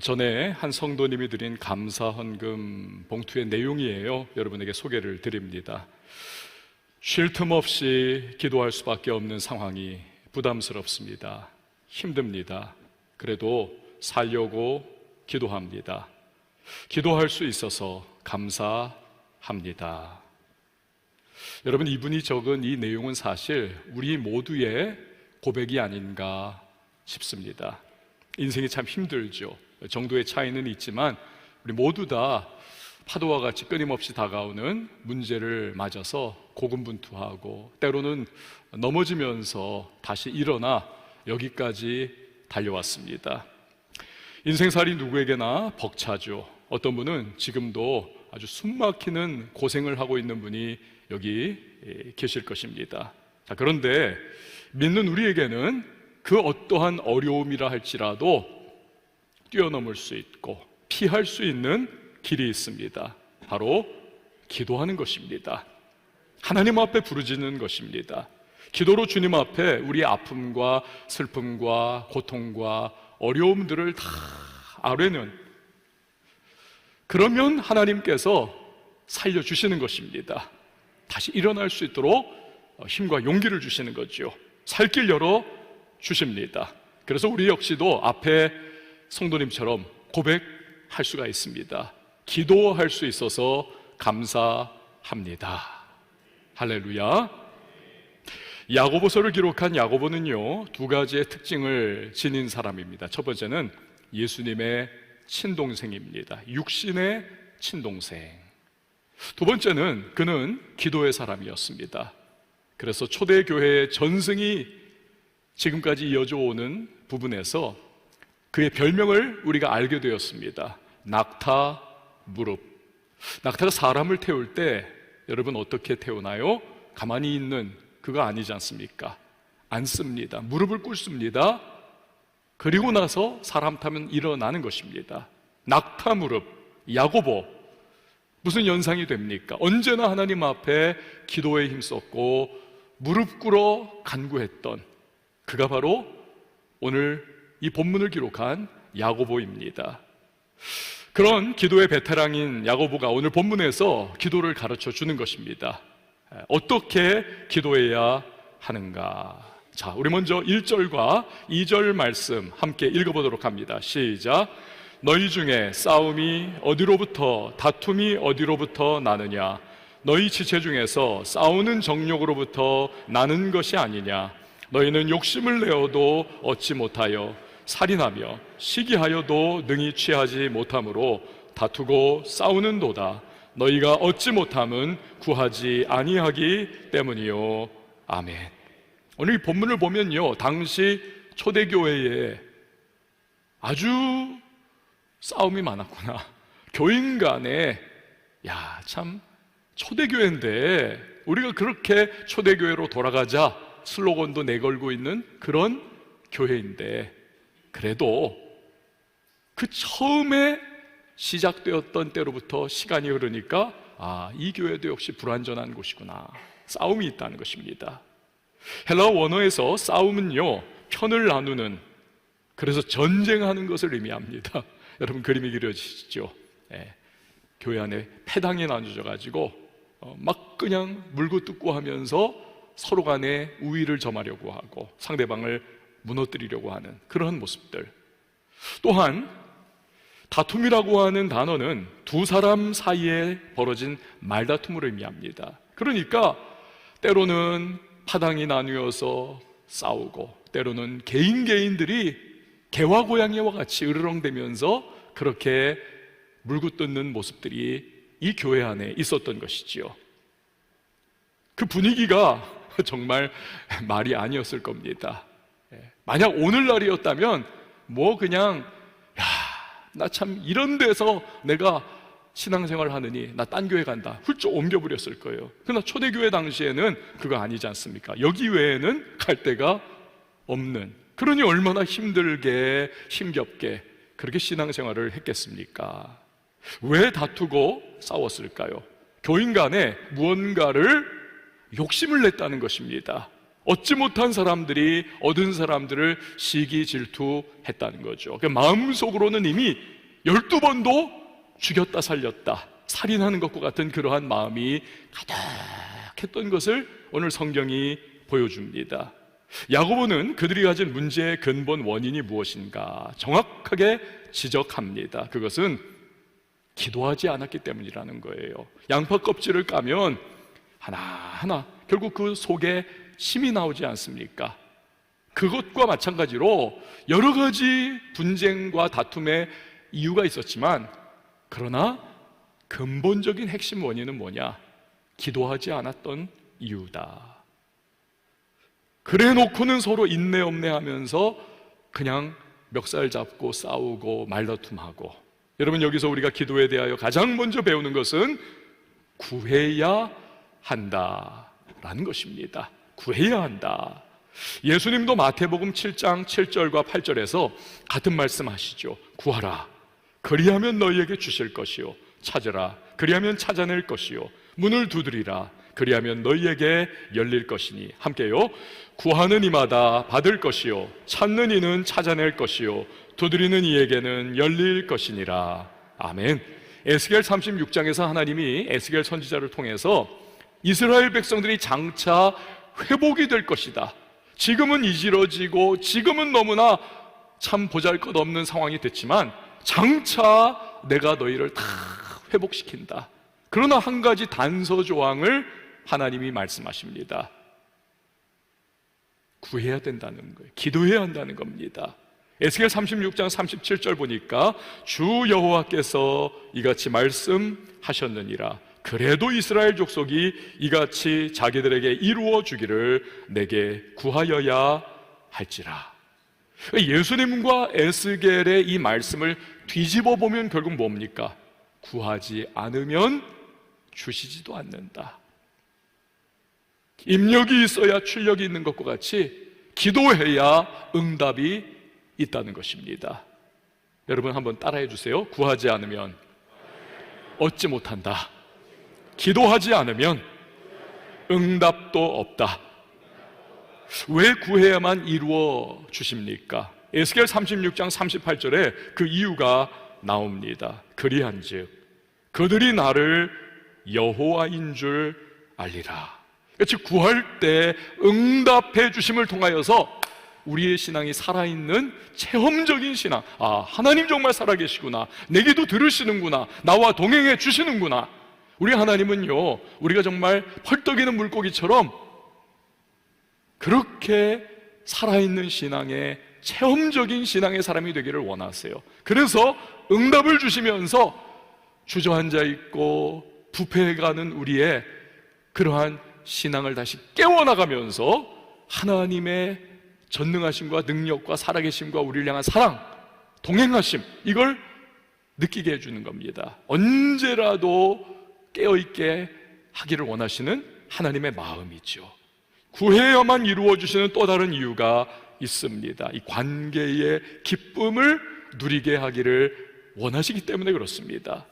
전에 한 성도님이 드린 감사 헌금 봉투의 내용이에요. 여러분에게 소개를 드립니다. 쉴 틈 없이 기도할 수밖에 없는 상황이 부담스럽습니다. 힘듭니다. 그래도 살려고 기도합니다. 기도할 수 있어서 감사합니다. 여러분, 이분이 적은 이 내용은 사실 우리 모두의 고백이 아닌가 싶습니다. 인생이 참 힘들죠. 정도의 차이는 있지만 우리 모두 다 파도와 같이 끊임없이 다가오는 문제를 맞아서 고군분투하고 때로는 넘어지면서 다시 일어나 여기까지 달려왔습니다. 인생살이 누구에게나 벅차죠. 어떤 분은 지금도 아주 숨막히는 고생을 하고 있는 분이 여기 계실 것입니다. 자, 그런데 믿는 우리에게는 그 어떠한 어려움이라 할지라도 뛰어넘을 수 있고 피할 수 있는 길이 있습니다. 바로 기도하는 것입니다. 하나님 앞에 부르짖는 것입니다. 기도로 주님 앞에 우리의 아픔과 슬픔과 고통과 어려움들을 다 아뢰는, 그러면 하나님께서 살려주시는 것입니다. 다시 일어날 수 있도록 힘과 용기를 주시는 거죠. 살 길 열어 주십니다. 그래서 우리 역시도 앞에 성도님처럼 고백할 수가 있습니다. 기도할 수 있어서 감사합니다. 할렐루야. 야고보서를 기록한 야고보는요, 두 가지의 특징을 지닌 사람입니다. 첫 번째는 예수님의 친동생입니다. 육신의 친동생. 두 번째는 그는 기도의 사람이었습니다. 그래서 초대교회의 전승이 지금까지 이어져 오는 부분에서 그의 별명을 우리가 알게 되었습니다. 낙타 무릎. 낙타가 사람을 태울 때 여러분 어떻게 태우나요? 가만히 있는 그거 아니지 않습니까? 앉습니다. 무릎을 꿇습니다. 그리고 나서 사람 타면 일어나는 것입니다. 낙타 무릎. 야고보. 무슨 연상이 됩니까? 언제나 하나님 앞에 기도에 힘썼고 무릎 꿇어 간구했던 그가 바로 오늘 이 본문을 기록한 야고보입니다. 그런 기도의 베테랑인 야고보가 오늘 본문에서 기도를 가르쳐 주는 것입니다. 어떻게 기도해야 하는가? 자, 우리 먼저 1절과 2절 말씀 함께 읽어보도록 합니다. 시작. 너희 중에 싸움이 어디로부터, 다툼이 어디로부터 나느냐? 너희 지체 중에서 싸우는 정욕으로부터 나는 것이 아니냐? 너희는 욕심을 내어도 얻지 못하여 살인하며 시기하여도 능히 취하지 못함으로 다투고 싸우는도다. 너희가 얻지 못함은 구하지 아니하기 때문이요. 아멘. 오늘 이 본문을 보면요, 당시 초대교회에 아주 싸움이 많았구나. 교인 간에, 야, 참 초대교회인데 우리가 그렇게 초대교회로 돌아가자 슬로건도 내걸고 있는 그런 교회인데, 그래도 그 처음에 시작되었던 때로부터 시간이 흐르니까 이 교회도 역시 불완전한 곳이구나. 싸움이 있다는 것입니다. 헬라어 원어에서 싸움은요, 편을 나누는, 그래서 전쟁하는 것을 의미합니다. 여러분 그림이 그려지시죠? 교회 안에 패당이 나눠져 가지고 막 그냥 물고 뜯고 하면서 서로 간에 우위를 점하려고 하고 상대방을 무너뜨리려고 하는 그런 모습들. 또한 다툼이라고 하는 단어는 두 사람 사이에 벌어진 말다툼을 의미합니다. 그러니까 때로는 파당이 나뉘어서 싸우고, 때로는 개인들이 개와 고양이와 같이 으르렁대면서 그렇게 물고 뜯는 모습들이 이 교회 안에 있었던 것이지요. 그 분위기가 정말 말이 아니었을 겁니다. 만약 오늘날이었다면 뭐 그냥 나 참 이런 데서 내가 신앙생활 하느니 나 딴 교회 간다 훌쩍 옮겨버렸을 거예요. 그러나 초대교회 당시에는 그거 아니지 않습니까? 여기 외에는 갈 데가 없는, 그러니 얼마나 힘들게 힘겹게 그렇게 신앙생활을 했겠습니까? 왜 다투고 싸웠을까요? 교인 간에 무언가를 욕심을 냈다는 것입니다. 얻지 못한 사람들이 얻은 사람들을 시기 질투했다는 거죠. 그 마음속으로는 이미 12번도 죽였다 살렸다, 살인하는 것과 같은 그러한 마음이 가득했던 것을 오늘 성경이 보여줍니다. 야고보는 그들이 가진 문제의 근본 원인이 무엇인가 정확하게 지적합니다. 그것은 기도하지 않았기 때문이라는 거예요. 양파 껍질을 까면 하나하나 결국 그 속에 힘이 나오지 않습니까? 그것과 마찬가지로 여러 가지 분쟁과 다툼의 이유가 있었지만, 그러나 근본적인 핵심 원인은 뭐냐? 기도하지 않았던 이유다. 그래 놓고는 서로 인내 없내 하면서 그냥 멱살 잡고 싸우고 말다툼하고. 여러분, 여기서 우리가 기도에 대하여 가장 먼저 배우는 것은 구해야 한다라는 것입니다. 구해야 한다. 예수님도 마태복음 7장 7절과 8절에서 같은 말씀 하시죠. 구하라, 그리하면 너희에게 주실 것이요, 찾으라, 그리하면 찾아낼 것이요, 문을 두드리라, 그리하면 너희에게 열릴 것이니. 함께요. 구하는 이마다 받을 것이요, 찾는 이는 찾아낼 것이요, 두드리는 이에게는 열릴 것이니라. 아멘. 에스겔 36장에서 하나님이 에스겔 선지자를 통해서 이스라엘 백성들이 장차 회복이 될 것이다, 지금은 이지러지고 지금은 너무나 참 보잘것없는 상황이 됐지만 장차 내가 너희를 다 회복시킨다. 그러나 한 가지 단서 조항을 하나님이 말씀하십니다. 구해야 된다는 거예요. 기도해야 한다는 겁니다. 에스겔 36장 37절 보니까 주 여호와께서 이같이 말씀하셨느니라. 그래도 이스라엘 족속이 이같이 자기들에게 이루어 주기를 내게 구하여야 할지라. 예수님과 에스겔의 이 말씀을 뒤집어 보면 결국 뭡니까? 구하지 않으면 주시지도 않는다. 입력이 있어야 출력이 있는 것과 같이 기도해야 응답이 있다는 것입니다. 여러분 한번 따라해 주세요. 구하지 않으면 얻지 못한다. 기도하지 않으면 응답도 없다. 왜 구해야만 이루어 주십니까? 에스겔 36장 38절에 그 이유가 나옵니다. 그리한즉 그들이 나를 여호와인 줄 알리라. 즉 구할 때 응답해 주심을 통하여서 우리의 신앙이 살아있는 체험적인 신앙, 하나님 정말 살아계시구나, 내 기도 들으시는구나, 나와 동행해 주시는구나. 우리 하나님은요, 우리가 정말 펄떡이는 물고기처럼 그렇게 살아있는 신앙의, 체험적인 신앙의 사람이 되기를 원하세요. 그래서 응답을 주시면서 주저앉아 있고 부패해가는 우리의 그러한 신앙을 다시 깨워나가면서 하나님의 전능하심과 능력과 살아계심과 우리를 향한 사랑, 동행하심, 이걸 느끼게 해주는 겁니다. 언제라도 깨어있게 하기를 원하시는 하나님의 마음이죠. 구해야만 이루어주시는 또 다른 이유가 있습니다. 이 관계의 기쁨을 누리게 하기를 원하시기 때문에 그렇습니다.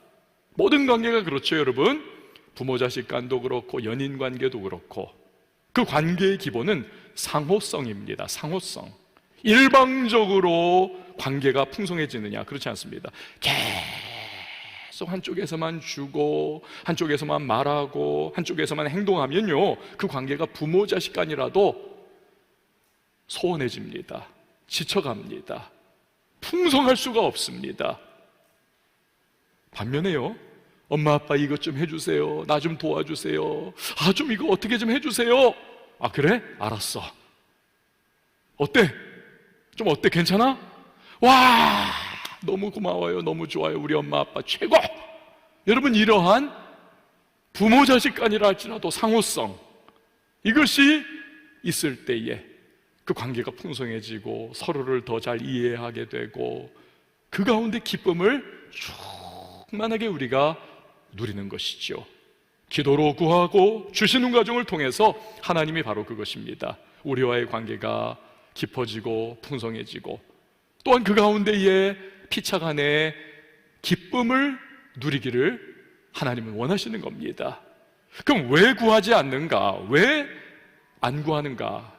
모든 관계가 그렇죠, 여러분. 부모 자식 간도 그렇고 연인 관계도 그렇고 그 관계의 기본은 상호성입니다. 상호성. 일방적으로 관계가 풍성해지느냐, 그렇지 않습니다. 계속 한쪽에서만 주고 한쪽에서만 말하고 한쪽에서만 행동하면요, 그 관계가 부모 자식 간이라도 소원해집니다. 지쳐갑니다. 풍성할 수가 없습니다. 반면에요, 엄마 아빠 이것 좀 해주세요, 나 좀 도와주세요, 좀 이거 어떻게 좀 해주세요. 그래? 알았어. 어때? 좀 어때? 괜찮아? 와, 너무 고마워요, 너무 좋아요, 우리 엄마 아빠 최고. 여러분, 이러한 부모 자식 간이라 할지라도 상호성, 이것이 있을 때에 그 관계가 풍성해지고 서로를 더 잘 이해하게 되고 그 가운데 기쁨을 충만하게 우리가 누리는 것이죠. 기도로 구하고 주시는 과정을 통해서 하나님이 바로 그것입니다. 우리와의 관계가 깊어지고 풍성해지고 또한 그 가운데에 피차간의 기쁨을 누리기를 하나님은 원하시는 겁니다. 그럼 왜 구하지 않는가? 왜 안 구하는가?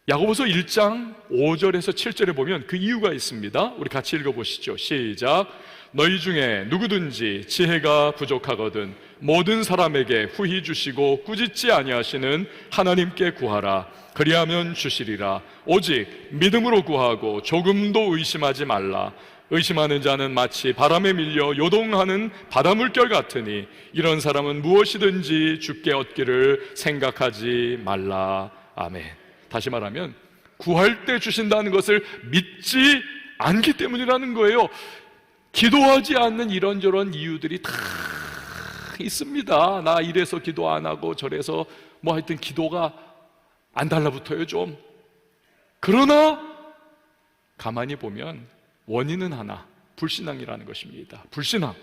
야고보서 1장 5절에서 7절에 보면 그 이유가 있습니다. 우리 같이 읽어보시죠. 시작. 너희 중에 누구든지 지혜가 부족하거든 모든 사람에게 후히 주시고 꾸짖지 아니하시는 하나님께 구하라. 그리하면 주시리라. 오직 믿음으로 구하고 조금도 의심하지 말라. 의심하는 자는 마치 바람에 밀려 요동하는 바닷물결 같으니 이런 사람은 무엇이든지 주께 얻기를 생각하지 말라. 아멘. 다시 말하면 구할 때 주신다는 것을 믿지 않기 때문이라는 거예요. 기도하지 않는 이런저런 이유들이 다 있습니다. 나 이래서 기도 안 하고 저래서 뭐 하여튼 기도가 안 달라붙어요 좀. 그러나 가만히 보면 원인은 하나, 불신앙이라는 것입니다. 불신앙.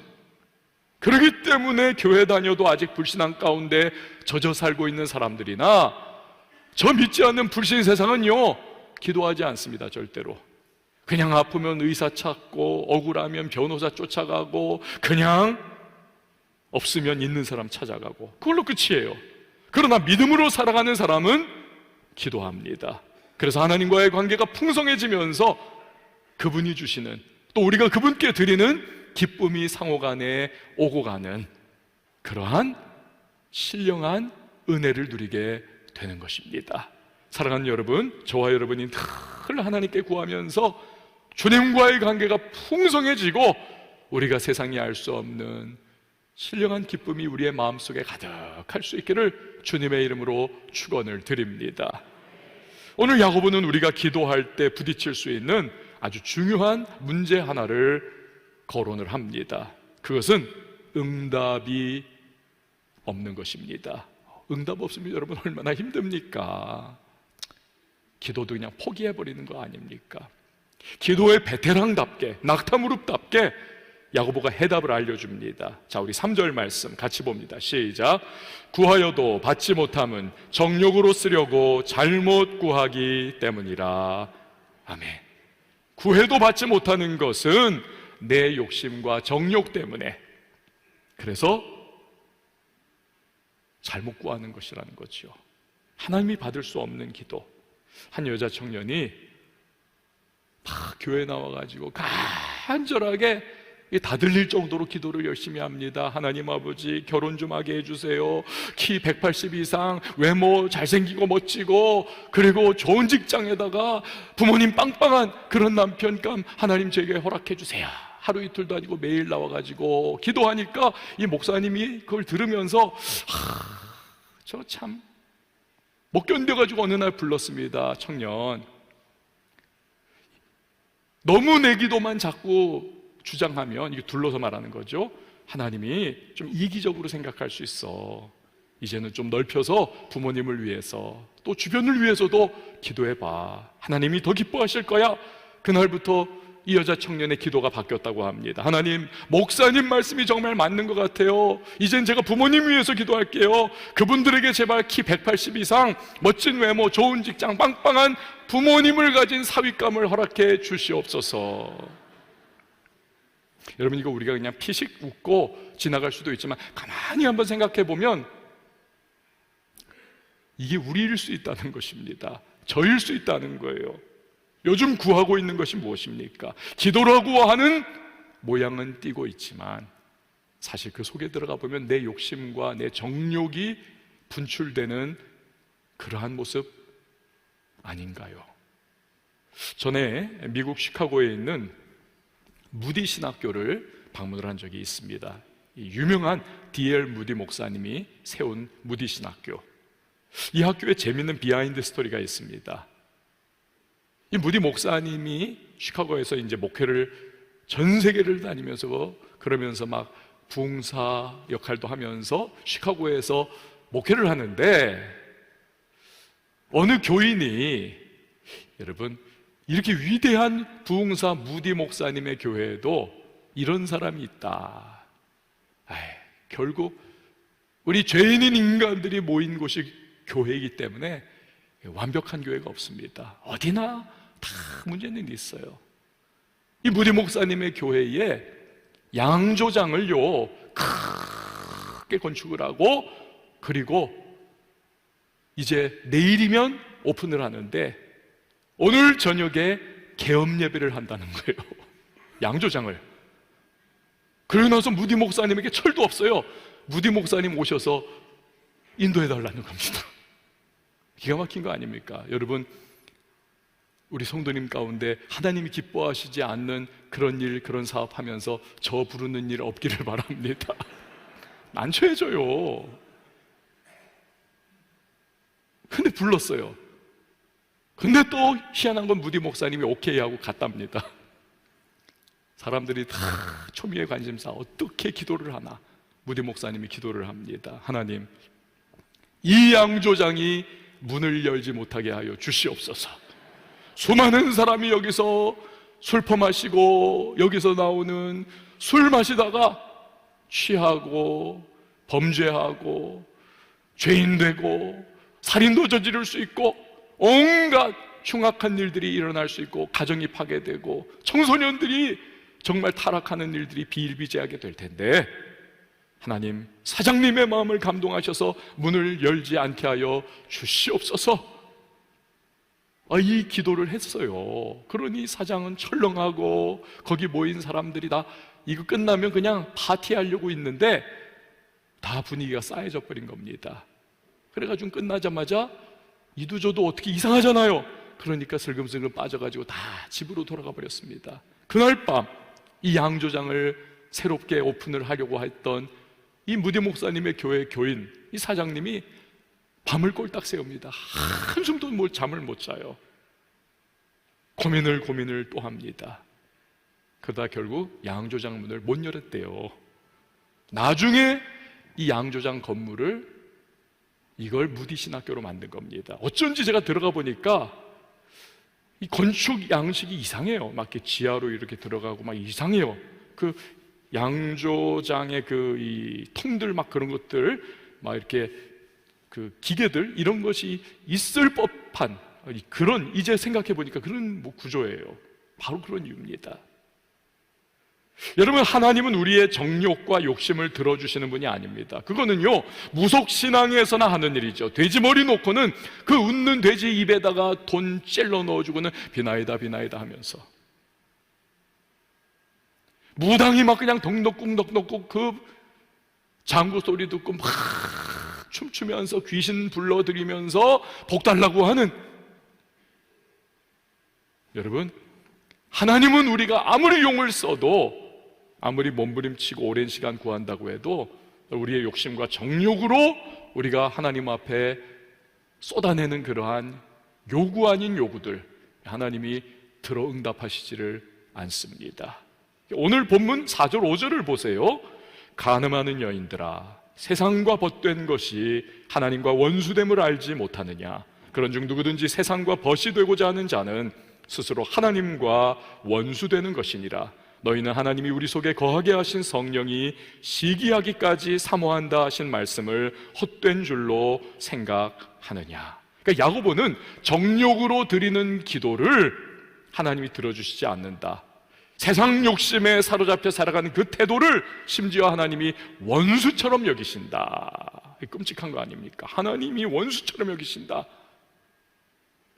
그렇기 때문에 교회 다녀도 아직 불신앙 가운데 젖어 살고 있는 사람들이나 저 믿지 않는 불신 세상은요 기도하지 않습니다. 절대로. 그냥 아프면 의사 찾고 억울하면 변호사 쫓아가고 그냥 없으면 있는 사람 찾아가고 그걸로 끝이에요. 그러나 믿음으로 살아가는 사람은 기도합니다. 그래서 하나님과의 관계가 풍성해지면서 그분이 주시는, 또 우리가 그분께 드리는 기쁨이 상호간에 오고 가는 그러한 신령한 은혜를 누리게 되는 것입니다. 사랑하는 여러분, 저와 여러분이 늘 하나님께 구하면서 주님과의 관계가 풍성해지고 우리가 세상이 알 수 없는 신령한 기쁨이 우리의 마음속에 가득할 수 있기를 주님의 이름으로 축원을 드립니다. 오늘 야고보는 우리가 기도할 때 부딪힐 수 있는 아주 중요한 문제 하나를 거론을 합니다. 그것은 응답이 없는 것입니다. 응답 없으면 여러분 얼마나 힘듭니까? 기도도 그냥 포기해버리는 거 아닙니까? 기도의 베테랑답게, 낙타무릎답게 야고보가 해답을 알려줍니다. 자, 우리 3절 말씀 같이 봅니다. 시작. 구하여도 받지 못함은 정욕으로 쓰려고 잘못 구하기 때문이라. 아멘. 구해도 받지 못하는 것은 내 욕심과 정욕 때문에, 그래서 잘못 구하는 것이라는 거죠. 하나님이 받을 수 없는 기도. 한 여자 청년이 막 교회 나와가지고 간절하게 다 들릴 정도로 기도를 열심히 합니다. 하나님 아버지, 결혼 좀 하게 해주세요. 키 180 이상, 외모 잘생기고 멋지고, 그리고 좋은 직장에다가 부모님 빵빵한 그런 남편감 하나님 제게 허락해 주세요. 하루 이틀도 아니고 매일 나와가지고 기도하니까 이 목사님이 그걸 들으면서 저 참 못 견뎌가지고 어느 날 불렀습니다. 청년, 너무 내 기도만 자꾸 주장하면, 이게 둘러서 말하는 거죠, 하나님이 좀 이기적으로 생각할 수 있어. 이제는 좀 넓혀서 부모님을 위해서 또 주변을 위해서도 기도해봐. 하나님이 더 기뻐하실 거야. 그날부터 이 여자 청년의 기도가 바뀌었다고 합니다. 하나님, 목사님 말씀이 정말 맞는 것 같아요. 이젠 제가 부모님 위해서 기도할게요. 그분들에게 제발 키 180 이상, 멋진 외모, 좋은 직장, 빵빵한 부모님을 가진 사윗감을 허락해 주시옵소서. 여러분, 이거 우리가 그냥 피식 웃고 지나갈 수도 있지만 가만히 한번 생각해 보면 이게 우리일 수 있다는 것입니다. 저일 수 있다는 거예요. 요즘 구하고 있는 것이 무엇입니까? 기도라고 하는 모양은 띄고 있지만 사실 그 속에 들어가 보면 내 욕심과 내 정욕이 분출되는 그러한 모습 아닌가요? 전에 미국 시카고에 있는 무디 신학교를 방문을 한 적이 있습니다. 유명한 D.L. 무디 목사님이 세운 무디 신학교. 이 학교에 재미있는 비하인드 스토리가 있습니다. 이 무디 목사님이 시카고에서 이제 목회를 전 세계를 다니면서 그러면서 막 부흥사 역할도 하면서 시카고에서 목회를 하는데, 어느 교인이, 여러분, 이렇게 위대한 부흥사 무디 목사님의 교회에도 이런 사람이 있다. 결국 우리 죄인인 인간들이 모인 곳이 교회이기 때문에 완벽한 교회가 없습니다. 어디나 다 문제는 있어요. 이 무디 목사님의 교회에 양조장을요 크게 건축을 하고, 그리고 이제 내일이면 오픈을 하는데 오늘 저녁에 개업 예배를 한다는 거예요. 양조장을. 그러고 나서 무디 목사님에게 철도 없어요. 무디 목사님 오셔서 인도해달라는 겁니다. 기가 막힌 거 아닙니까? 여러분, 우리 성도님 가운데 하나님이 기뻐하시지 않는 그런 일, 그런 사업 하면서 저 부르는 일 없기를 바랍니다. 난처해져요. 근데 불렀어요. 근데 또 희한한 건 무디 목사님이 오케이 하고 갔답니다. 사람들이 다 초미의 관심사 어떻게 기도를 하나? 무디 목사님이 기도를 합니다. 하나님, 이 양조장이 문을 열지 못하게 하여 주시옵소서. 수많은 사람이 여기서 술 퍼마시고 여기서 나오는 술 마시다가 취하고 범죄하고 죄인 되고 살인도 저지를 수 있고 온갖 흉악한 일들이 일어날 수 있고 가정이 파괴되고 청소년들이 정말 타락하는 일들이 비일비재하게 될 텐데, 하나님, 사장님의 마음을 감동하셔서 문을 열지 않게 하여 주시옵소서. 이 기도를 했어요. 그러니 사장은 철렁하고 거기 모인 사람들이 다 이거 끝나면 그냥 파티하려고 있는데 다 분위기가 싸해져 버린 겁니다. 그래가지고 끝나자마자 이도저도 어떻게 이상하잖아요. 그러니까 슬금슬금 빠져가지고 다 집으로 돌아가 버렸습니다. 그날 밤 이 양조장을 새롭게 오픈을 하려고 했던 이 무디 목사님의 교회 교인, 이 사장님이 밤을 꼴딱 새웁니다. 한숨도 잠을 못 자요. 고민을 또 합니다. 그러다 결국 양조장 문을 못 열었대요. 나중에 이 양조장 건물을 이걸 무디 신학교로 만든 겁니다. 어쩐지 제가 들어가 보니까 이 건축 양식이 이상해요. 막 이렇게 지하로 이렇게 들어가고 막 이상해요. 그 양조장의 그 이 통들 막 그런 것들 막 이렇게 그 기계들 이런 것이 있을 법한 그런, 이제 생각해 보니까 그런 구조예요. 바로 그런 이유입니다. 여러분, 하나님은 우리의 정욕과 욕심을 들어주시는 분이 아닙니다. 그거는요, 무속신앙에서나 하는 일이죠. 돼지머리 놓고는 그 웃는 돼지 입에다가 돈 찔러 넣어주고는 비나이다 비나이다 하면서, 무당이 막 그냥 덕넉궁 그 장구 소리 듣고 막 춤추면서 귀신 불러들이면서 복 달라고 하는, 여러분, 하나님은 우리가 아무리 용을 써도, 아무리 몸부림치고 오랜 시간 구한다고 해도 우리의 욕심과 정욕으로 우리가 하나님 앞에 쏟아내는 그러한 요구 아닌 요구들, 하나님이 들어 응답하시지를 않습니다. 오늘 본문 4절 5절을 보세요. 간음하는 여인들아, 세상과 벗된 것이 하나님과 원수됨을 알지 못하느냐? 그런즉 누구든지 세상과 벗이 되고자 하는 자는 스스로 하나님과 원수되는 것이니라. 너희는 하나님이 우리 속에 거하게 하신 성령이 시기하기까지 사모한다 하신 말씀을 헛된 줄로 생각하느냐? 그러니까 야고보는 정욕으로 드리는 기도를 하나님이 들어주시지 않는다. 세상 욕심에 사로잡혀 살아가는 그 태도를 심지어 하나님이 원수처럼 여기신다. 끔찍한 거 아닙니까? 하나님이 원수처럼 여기신다.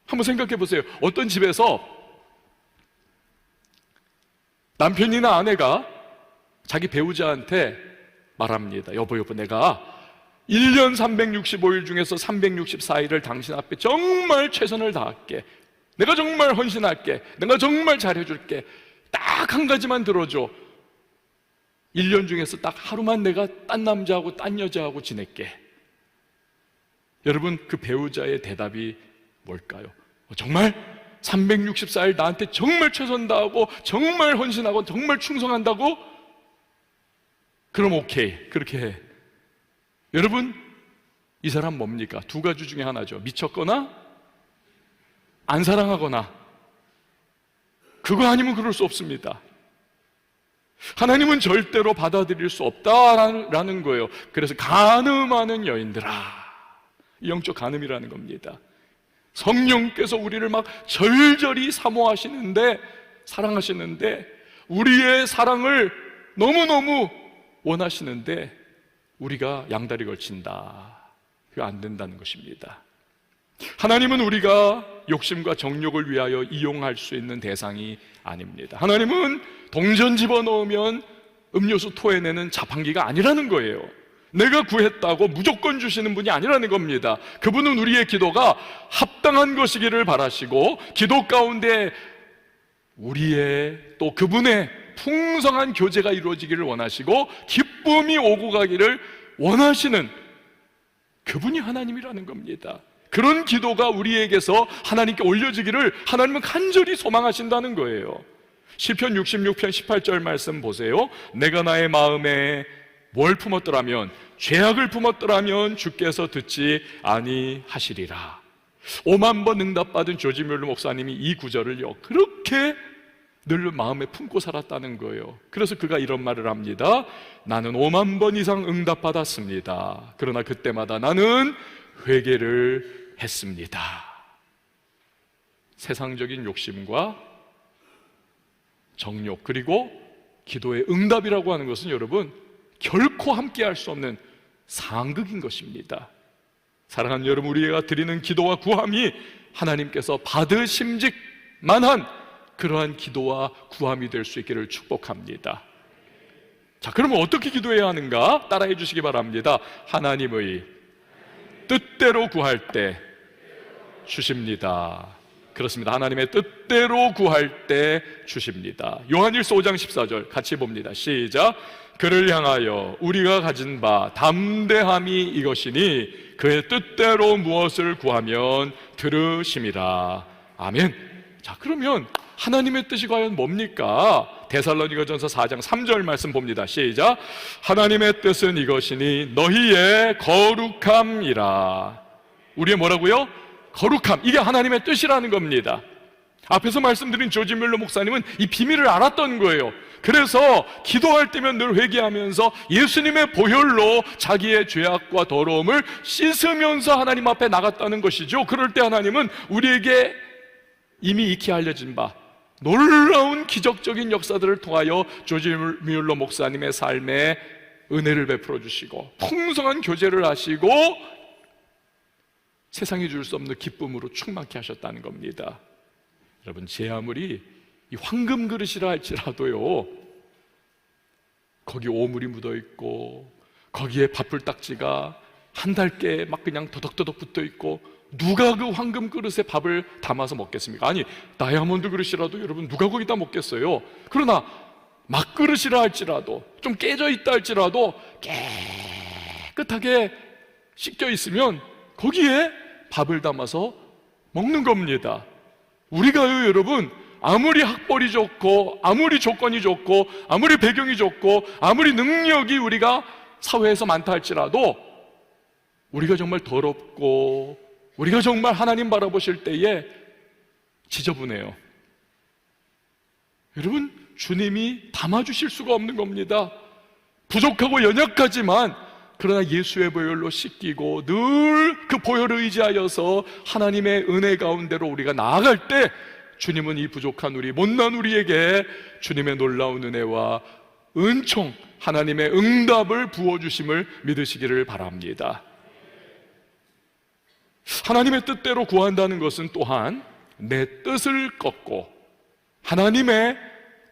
한번 생각해 보세요. 어떤 집에서 남편이나 아내가 자기 배우자한테 말합니다. 여보, 내가 1년 365일 중에서 364일을 당신 앞에 정말 최선을 다할게. 내가 정말 헌신할게. 내가 정말 잘해줄게. 딱 한 가지만 들어줘. 1년 중에서 딱 하루만 내가 딴 남자하고 딴 여자하고 지낼게. 여러분, 그 배우자의 대답이 뭘까요? 정말 364일 나한테 정말 최선 다하고 정말 헌신하고 정말 충성한다고? 그럼 오케이, 그렇게 해. 여러분, 이 사람 뭡니까? 두 가지 중에 하나죠. 미쳤거나 안 사랑하거나. 그거 아니면 그럴 수 없습니다. 하나님은 절대로 받아들일 수 없다라는 거예요. 그래서 간음하는 여인들아, 영적 간음이라는 겁니다. 성령께서 우리를 막 절절히 사모하시는데, 사랑하시는데, 우리의 사랑을 너무너무 원하시는데 우리가 양다리 걸친다. 그거 안 된다는 것입니다. 하나님은 우리가 욕심과 정욕을 위하여 이용할 수 있는 대상이 아닙니다. 하나님은 동전 집어넣으면 음료수 토해내는 자판기가 아니라는 거예요. 내가 구했다고 무조건 주시는 분이 아니라는 겁니다. 그분은 우리의 기도가 합당한 것이기를 바라시고, 기도 가운데 우리의 또 그분의 풍성한 교제가 이루어지기를 원하시고, 기쁨이 오고 가기를 원하시는 그분이 하나님이라는 겁니다. 그런 기도가 우리에게서 하나님께 올려지기를 하나님은 간절히 소망하신다는 거예요. 시편 66편 18절 말씀 보세요. 내가 나의 마음에 뭘 품었더라면, 죄악을 품었더라면 주께서 듣지 아니하시리라. 5만 번 응답받은 조지 뮬러 목사님이 이 구절을요 그렇게 늘 마음에 품고 살았다는 거예요. 그래서 그가 이런 말을 합니다. 나는 5만 번 이상 응답받았습니다. 그러나 그때마다 나는 회개를 했습니다. 세상적인 욕심과 정욕, 그리고 기도의 응답이라고 하는 것은 여러분 결코 함께할 수 없는 상극인 것입니다. 사랑하는 여러분, 우리가 드리는 기도와 구함이 하나님께서 받으심직만한 그러한 기도와 구함이 될 수 있기를 축복합니다. 자, 그러면 어떻게 기도해야 하는가? 따라해 주시기 바랍니다. 하나님의 뜻대로 구할 때 주십니다. 그렇습니다. 하나님의 뜻대로 구할 때 주십니다. 요한일서 5장 14절 같이 봅니다. 시작. 그를 향하여 우리가 가진 바 담대함이 이것이니 그의 뜻대로 무엇을 구하면 들으심이라. 아멘. 자, 그러면 하나님의 뜻이 과연 뭡니까? 데살로니가전서 4장 3절 말씀 봅니다. 시작. 하나님의 뜻은 이것이니 너희의 거룩함이라. 우리의 뭐라고요? 거룩함. 이게 하나님의 뜻이라는 겁니다. 앞에서 말씀드린 조지 뮬러 목사님은 이 비밀을 알았던 거예요. 그래서 기도할 때면 늘 회개하면서 예수님의 보혈로 자기의 죄악과 더러움을 씻으면서 하나님 앞에 나갔다는 것이죠. 그럴 때 하나님은 우리에게 이미 익히 알려진 바 놀라운 기적적인 역사들을 통하여 조지 뮬러 목사님의 삶에 은혜를 베풀어 주시고 풍성한 교제를 하시고 세상이 줄 수 없는 기쁨으로 충만케 하셨다는 겁니다. 여러분, 제 아무리 이 황금 그릇이라 할지라도요 거기 오물이 묻어있고 거기에 밥풀딱지가 한 달께 막 그냥 더덕더덕 붙어있고 누가 그 황금 그릇에 밥을 담아서 먹겠습니까? 아니, 다이아몬드 그릇이라도 여러분 누가 거기다 먹겠어요? 그러나 막그릇이라 할지라도 좀 깨져 있다 할지라도 깨끗하게 씻겨 있으면 거기에 밥을 담아서 먹는 겁니다. 우리가요 여러분, 아무리 학벌이 좋고 아무리 조건이 좋고 아무리 배경이 좋고 아무리 능력이 우리가 사회에서 많다 할지라도 우리가 정말 더럽고 우리가 정말 하나님 바라보실 때에 지저분해요. 여러분, 주님이 담아주실 수가 없는 겁니다. 부족하고 연약하지만 그러나 예수의 보혈로 씻기고 늘 그 보혈을 의지하여서 하나님의 은혜 가운데로 우리가 나아갈 때 주님은 이 부족한 우리, 못난 우리에게 주님의 놀라운 은혜와 은총, 하나님의 응답을 부어주심을 믿으시기를 바랍니다. 하나님의 뜻대로 구한다는 것은 또한 내 뜻을 꺾고 하나님의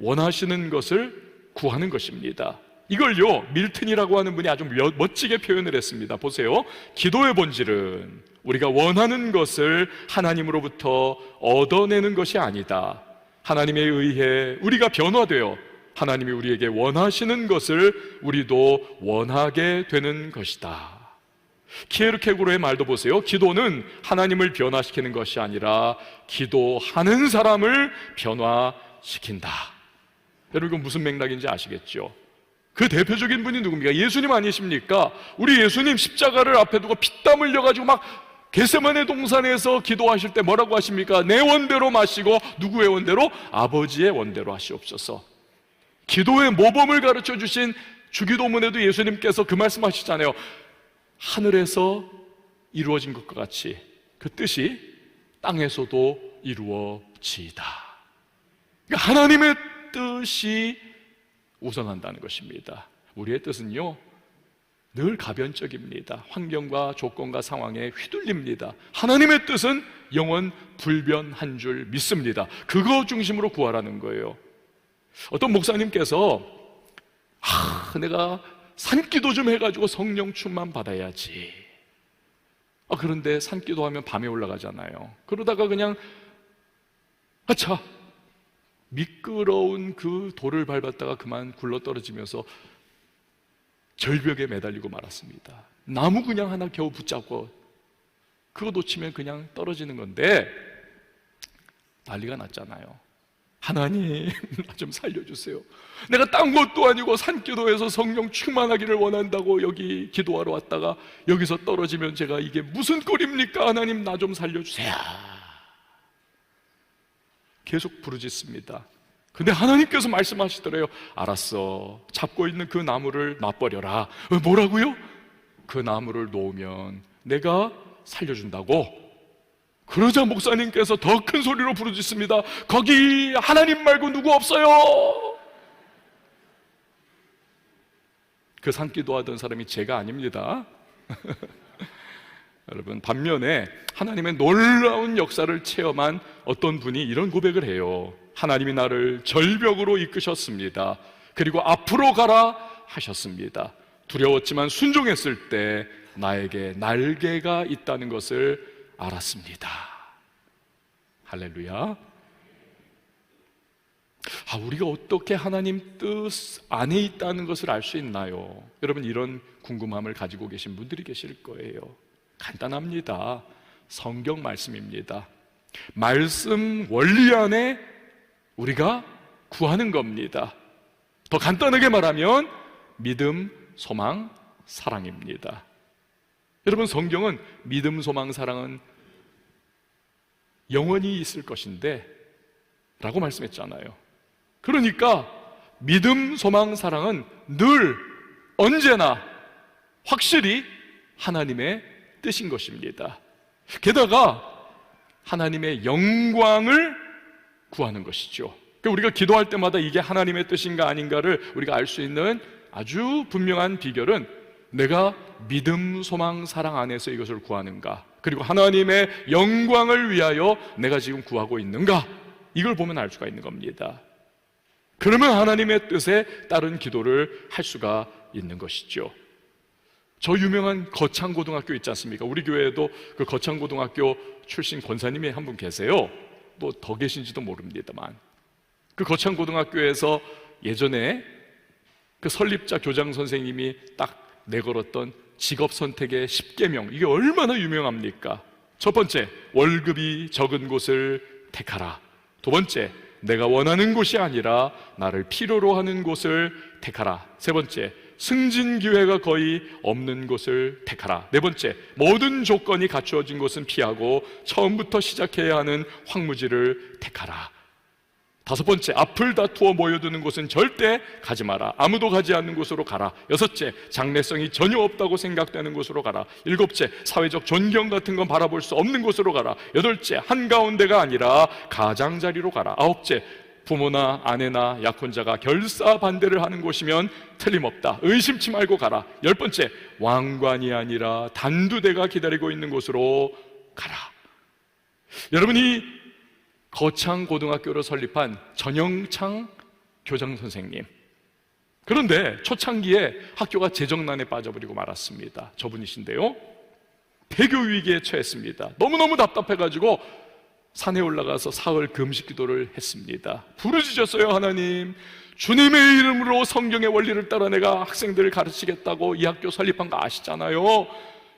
원하시는 것을 구하는 것입니다. 이걸요 밀튼이라고 하는 분이 아주 멋지게 표현을 했습니다. 보세요. 기도의 본질은 우리가 원하는 것을 하나님으로부터 얻어내는 것이 아니다. 하나님에 의해 우리가 변화되어 하나님이 우리에게 원하시는 것을 우리도 원하게 되는 것이다. 키에르케고르의 말도 보세요. 기도는 하나님을 변화시키는 것이 아니라 기도하는 사람을 변화시킨다. 여러분, 이건 무슨 맥락인지 아시겠죠? 그 대표적인 분이 누굽니까? 예수님 아니십니까? 우리 예수님 십자가를 앞에 두고 피땀 흘려가지고 막 겟세마네 동산에서 기도하실 때 뭐라고 하십니까? 내 원대로 마시고 누구의 원대로? 아버지의 원대로 하시옵소서. 기도의 모범을 가르쳐 주신 주기도문에도 예수님께서 그 말씀하시잖아요. 하늘에서 이루어진 것과 같이 그 뜻이 땅에서도 이루어지이다. 그러니까 하나님의 뜻이 우선한다는 것입니다. 우리의 뜻은요 늘 가변적입니다. 환경과 조건과 상황에 휘둘립니다. 하나님의 뜻은 영원 불변한 줄 믿습니다. 그거 중심으로 구하라는 거예요. 어떤 목사님께서 내가 산기도 좀 해가지고 성령 충만 받아야지. 그런데 산기도 하면 밤에 올라가잖아요. 그러다가 그냥 미끄러운 그 돌을 밟았다가 그만 굴러떨어지면서 절벽에 매달리고 말았습니다. 나무 그냥 하나 겨우 붙잡고 그거 놓치면 그냥 떨어지는 건데 난리가 났잖아요. 하나님, 나 좀 살려주세요. 내가 딴 것도 아니고 산기도에서 성령 충만하기를 원한다고 여기 기도하러 왔다가 여기서 떨어지면 제가 이게 무슨 꼴입니까? 하나님, 나 좀 살려주세요. 계속 부르짖습니다. 근데 하나님께서 말씀하시더래요. 알았어, 잡고 있는 그 나무를 놔버려라. 뭐라고요? 그 나무를 놓으면 내가 살려준다고. 그러자 목사님께서 더 큰 소리로 부르짖습니다. 거기 하나님 말고 누구 없어요. 그 산기도하던 사람이 제가 아닙니다. 여러분, 반면에 하나님의 놀라운 역사를 체험한 어떤 분이 이런 고백을 해요. 하나님이 나를 절벽으로 이끄셨습니다. 그리고 앞으로 가라 하셨습니다. 두려웠지만 순종했을 때 나에게 날개가 있다는 것을 알았습니다. 할렐루야. 우리가 어떻게 하나님 뜻 안에 있다는 것을 알 수 있나요? 여러분, 이런 궁금함을 가지고 계신 분들이 계실 거예요. 간단합니다. 성경 말씀입니다. 말씀 원리 안에 우리가 구하는 겁니다. 더 간단하게 말하면 믿음, 소망, 사랑입니다. 여러분, 성경은 믿음, 소망, 사랑은 영원히 있을 것인데 라고 말씀했잖아요. 그러니까 믿음, 소망, 사랑은 늘 언제나 확실히 하나님의 뜻인 것입니다. 게다가 하나님의 영광을 구하는 것이죠. 그러니까 우리가 기도할 때마다 이게 하나님의 뜻인가 아닌가를 우리가 알 수 있는 아주 분명한 비결은 내가 믿음, 소망, 사랑 안에서 이것을 구하는가, 그리고 하나님의 영광을 위하여 내가 지금 구하고 있는가, 이걸 보면 알 수가 있는 겁니다. 그러면 하나님의 뜻에 따른 기도를 할 수가 있는 것이죠. 저 유명한 거창고등학교 있지 않습니까? 우리 교회에도 그 거창고등학교 출신 권사님이 한 분 계세요. 뭐 더 계신지도 모릅니다만, 그 거창고등학교에서 예전에 그 설립자 교장 선생님이 딱 내걸었던 직업 선택의 10계명, 이게 얼마나 유명합니까? 첫 번째, 월급이 적은 곳을 택하라. 두 번째, 내가 원하는 곳이 아니라 나를 필요로 하는 곳을 택하라. 세 번째, 승진 기회가 거의 없는 곳을 택하라. 네 번째, 모든 조건이 갖추어진 곳은 피하고 처음부터 시작해야 하는 황무지를 택하라. 다섯 번째, 앞을 다투어 모여드는 곳은 절대 가지 마라. 아무도 가지 않는 곳으로 가라. 여섯째, 장래성이 전혀 없다고 생각되는 곳으로 가라. 일곱째, 사회적 존경 같은 건 바라볼 수 없는 곳으로 가라. 여덟째, 한가운데가 아니라 가장자리로 가라. 아홉째, 부모나 아내나 약혼자가 결사 반대를 하는 곳이면 틀림없다. 의심치 말고 가라. 열 번째, 왕관이 아니라 단두대가 기다리고 있는 곳으로 가라. 여러분이 거창고등학교를 설립한 전영창 교장 선생님, 그런데 초창기에 학교가 재정난에 빠져버리고 말았습니다. 저분이신데요, 폐교 위기에 처했습니다. 너무너무 답답해가지고 산에 올라가서 사흘 금식 기도를 했습니다. 부르짖었어요. 하나님, 주님의 이름으로 성경의 원리를 따라 내가 학생들을 가르치겠다고 이 학교 설립한 거 아시잖아요.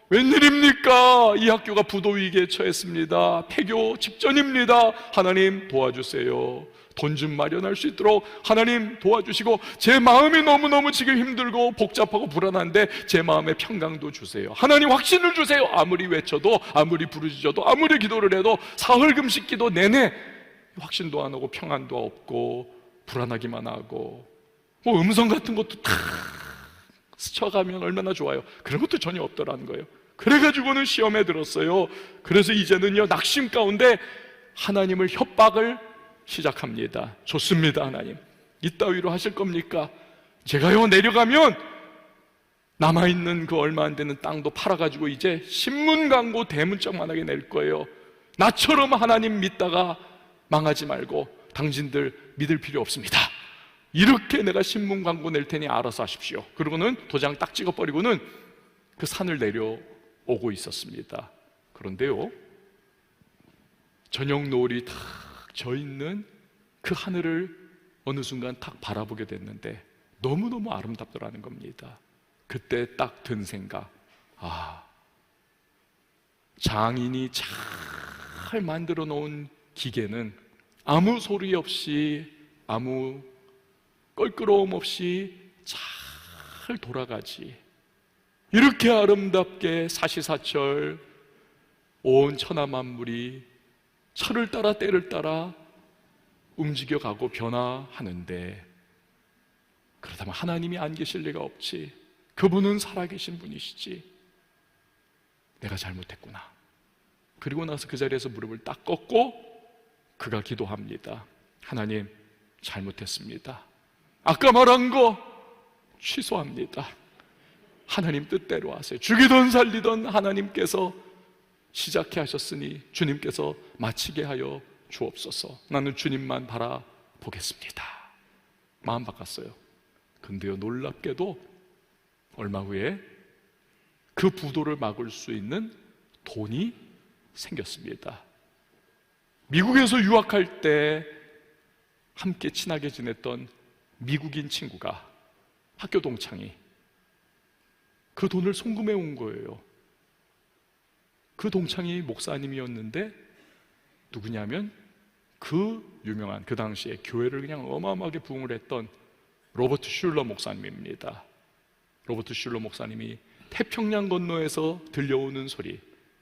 웬일입니까? 이 학교가 부도 위기에 처했습니다. 폐교 직전입니다. 하나님 도와주세요. 돈 좀 마련할 수 있도록 하나님 도와주시고, 제 마음이 너무너무 지금 힘들고 복잡하고 불안한데 제 마음에 평강도 주세요. 하나님 확신을 주세요. 아무리 외쳐도, 아무리 부르짖어도, 아무리 기도를 해도 사흘 금식 기도 내내 확신도 안 오고 평안도 없고 불안하기만 하고, 뭐 음성 같은 것도 다 스쳐가면 얼마나 좋아요. 그런 것도 전혀 없더라는 거예요. 그래가지고는 시험에 들었어요. 그래서 이제는요, 낙심 가운데 하나님을 협박을 시작합니다. 좋습니다. 하나님, 이따위로 하실 겁니까? 제가요 내려가면 남아있는 그 얼마 안 되는 땅도 팔아가지고 이제 신문 광고 대문짝만하게 낼 거예요. 나처럼 하나님 믿다가 망하지 말고 당신들 믿을 필요 없습니다. 이렇게 내가 신문 광고 낼 테니 알아서 하십시오. 그러고는 도장 딱 찍어버리고는 그 산을 내려오고 있었습니다. 그런데요, 저녁 노을이 탁 져있는 그 하늘을 어느 순간 탁 바라보게 됐는데 너무너무 아름답더라는 겁니다. 그때 딱 든 생각, 장인이 잘 만들어 놓은 기계는 아무 소리 없이, 아무 껄끄러움 없이 잘 돌아가지. 이렇게 아름답게 사시사철 온 천하 만물이 철을 따라 때를 따라 움직여가고 변화하는데, 그렇다면 하나님이 안 계실 리가 없지. 그분은 살아계신 분이시지. 내가 잘못했구나. 그리고 나서 그 자리에서 무릎을 딱 꺾고 그가 기도합니다. 하나님, 잘못했습니다. 아까 말한 거 취소합니다. 하나님 뜻대로 하세요. 죽이던 살리던 하나님께서 시작해 하셨으니 주님께서 마치게 하여 주옵소서. 나는 주님만 바라보겠습니다. 마음 바꿨어요. 근데요, 놀랍게도 얼마 후에 그 부도를 막을 수 있는 돈이 생겼습니다. 미국에서 유학할 때 함께 친하게 지냈던 미국인 친구가, 학교 동창이 그 돈을 송금해 온 거예요. 그 동창이 목사님이었는데 누구냐면 그 유명한, 그 당시에 교회를 그냥 어마어마하게 부흥을 했던 로버트 슐러 목사님입니다. 로버트 슐러 목사님이 태평양 건너에서 들려오는 소리,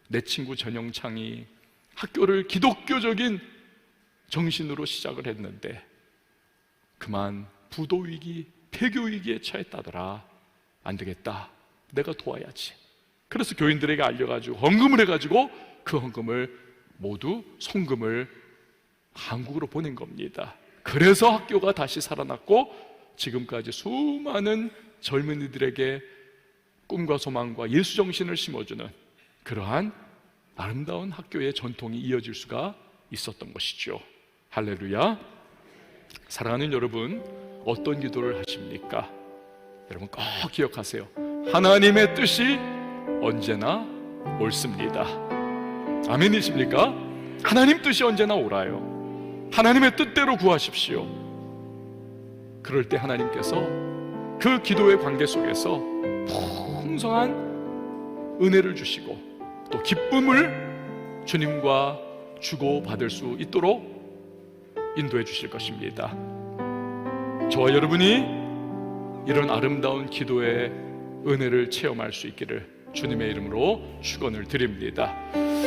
내 친구 전영창이 학교를 기독교적인 정신으로 시작을 했는데 그만 부도 위기, 폐교 위기에 처했다더라. 안 되겠다, 내가 도와야지. 그래서 교인들에게 알려가지고 헌금을 해가지고 그 헌금을 모두 송금을 한국으로 보낸 겁니다. 그래서 학교가 다시 살아났고 지금까지 수많은 젊은이들에게 꿈과 소망과 예수 정신을 심어주는 그러한 아름다운 학교의 전통이 이어질 수가 있었던 것이죠. 할렐루야. 사랑하는 여러분, 어떤 기도를 하십니까? 여러분 꼭 기억하세요. 하나님의 뜻이 언제나 옳습니다. 아멘이십니까? 하나님 뜻이 언제나 옳아요. 하나님의 뜻대로 구하십시오. 그럴 때 하나님께서 그 기도의 관계 속에서 풍성한 은혜를 주시고 또 기쁨을 주님과 주고받을 수 있도록 인도해 주실 것입니다. 저와 여러분이 이런 아름다운 기도의 은혜를 체험할 수 있기를 주님의 이름으로 축원을 드립니다.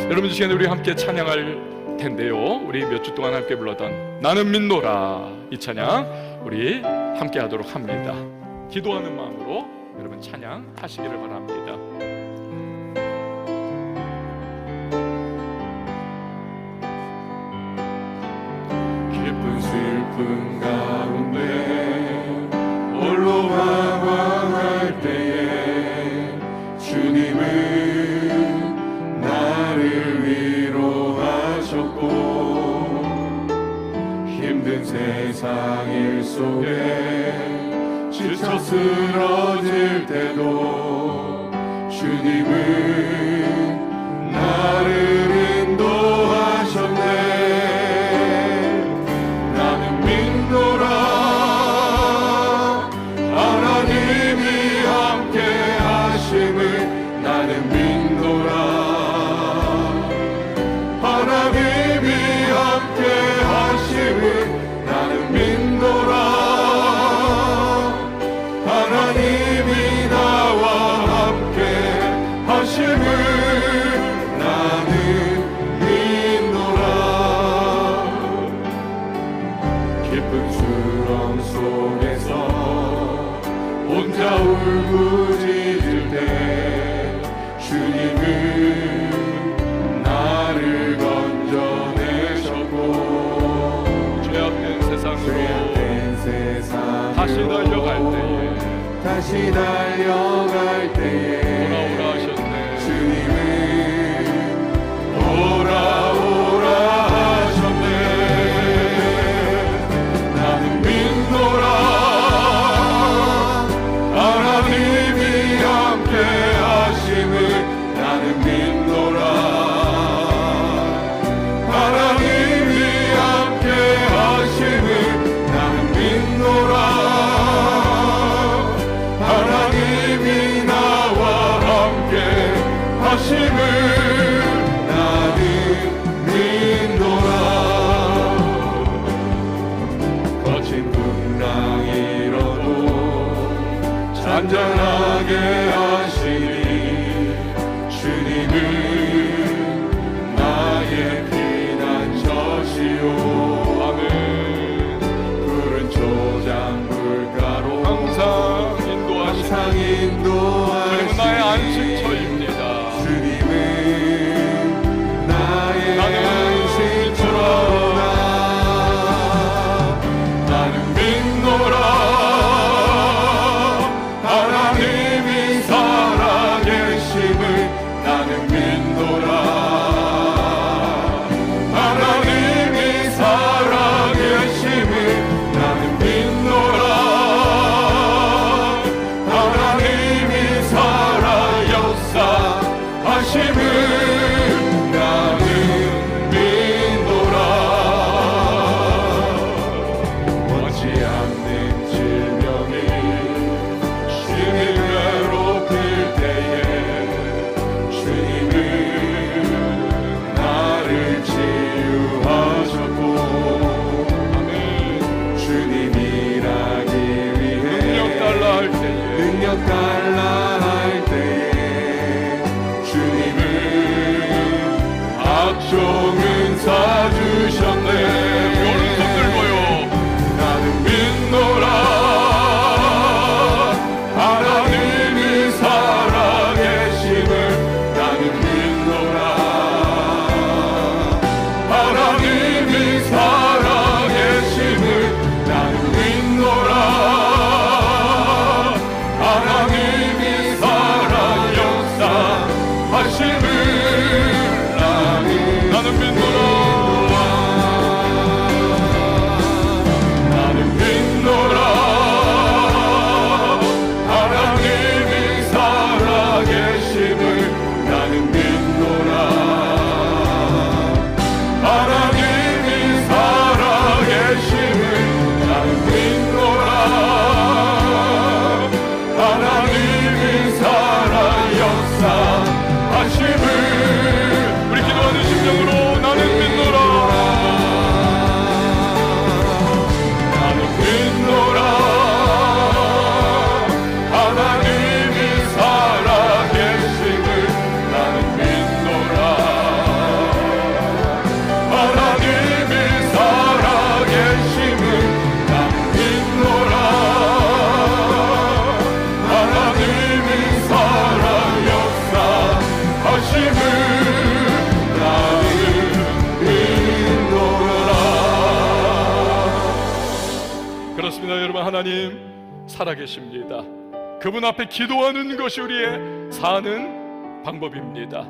여러분, 이 시간에 우리 함께 찬양할 텐데요, 우리 몇 주 동안 함께 불렀던 나는 믿노라, 이 찬양 우리 함께 하도록 합니다. 기도하는 마음으로 여러분 찬양 하시기를 바랍니다. 깊은 슬픔 가운데 홀로 방황할 때에 주님은 나를 위로하셨고 힘든 세상 일 속에 지쳐 쓰러질 때도 주님은 나를 인도하셨네. 나는 믿노라, 하나님이 함께 하심을. 나는 믿노라, 하나님이 함께 하심을. 나는 믿노라, 하나님이 나와 함께 하심을. 각종 은사 주셨네. 오른손 들고요. 나는 믿노라 하나님이 살아계심을. 나는 믿노라 하나님이 살아계심을. 나는 믿노라 하나님이 살아 역사하심을. 나는 믿노라 나는 믿노라 하나님이 살아계심을. 나는 믿노라 하나님이 살아계심을. 나는 믿노라 하나님이 살아 역사하심을. 우리 기도하는 심정으로 나는 믿노라. 나는 믿노라 하나님이 살아계심을. 나는 믿노라 하나님이 살아계심을. 나는 믿노라 하나님이 살아 역사하심을. 나는 믿노라. 그렇습니다, 여러분. 하나님 살아계십니다. 그분 앞에 기도하는 것이 우리의 사는 방법입니다.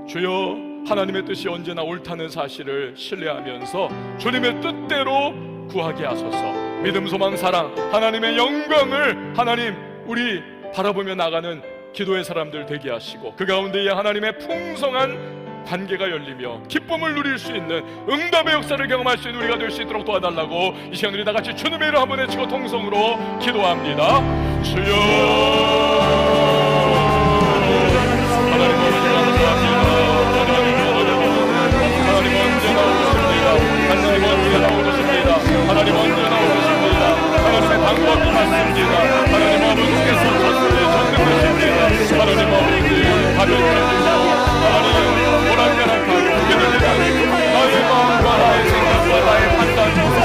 주여, 하나님의 뜻이 언제나 옳다는 사실을 신뢰하면서 주님의 뜻대로 구하게 하소서. 믿음, 소망, 사랑, 하나님의 영광을 하나님 우리 바라보며 나가는 기도의 사람들 되게 하시고, 그 가운데에 하나님의 풍성한 관계가 열리며 기쁨을 누릴 수 있는 응답의 역사를 경험할 수 있는 우리가 될 수 있도록 도와달라고 이 시간 우리 다 같이 주님의 이름 한번 외치고 통성으로 기도합니다. 주여, 하나님 언제나 오십니다. 하나님 언제나 오십니다. 하나님 언제나 오십니다. 하나님의 방법이 맞습니다. 하나님 아버지께서 전능하십니다. 하나님 아버지 가변하시고 하나님 오락가락 고개를 내리는 나의 마음과 나의 생각과 나의 판단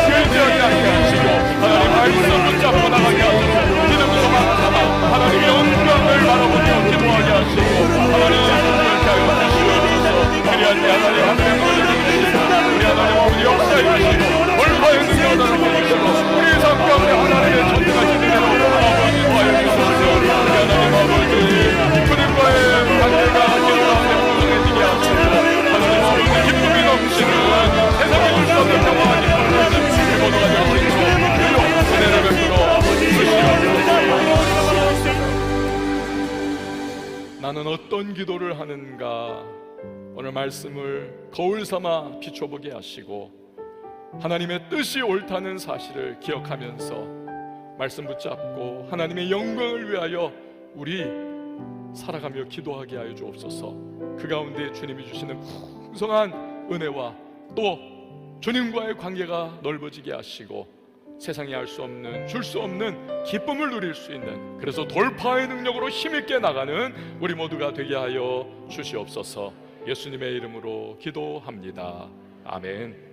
실지하게 하게 하시고 하나님 말씀 붙잡고 나가게 하시고 믿음 소망 사랑 하나님의 영광을 바라보며 기도하게 하시고 하나님 그렇게 하여 주시옵소서. 그리한 때 하나님 하늘의 문을 열으시고 우리 하나님 아버지 역사해 주시고 돌파의 능력을 나타내시고 우리의 삶 가운데 하나님의 전능하신 은혜로 아버지 도하여 주옵소서. 우리 하나님 아버지 주님과의 관계가 기도하는 풍성해지게 하시고 하나님 아버지 기쁨이 넘치는 세상에 줄 수 없는 평화와 기쁨을 주는 모두가 될 수 있도록 주여 은혜를 베풀어 주시옵소서. 나는 어떤 기도를 하는가, 오늘 말씀을 거울 삼아 비춰보게 하시고 하나님의 뜻이 옳다는 사실을 기억하면서 말씀 붙잡고 하나님의 영광을 위하여 우리 살아가며 기도하게 하여 주옵소서. 그 가운데 주님이 주시는 풍성한 은혜와 또 주님과의 관계가 넓어지게 하시고 세상이 알 수 없는, 줄 수 없는 기쁨을 누릴 수 있는, 그래서 돌파의 능력으로 힘있게 나가는 우리 모두가 되게 하여 주시옵소서. 예수님의 이름으로 기도합니다. 아멘.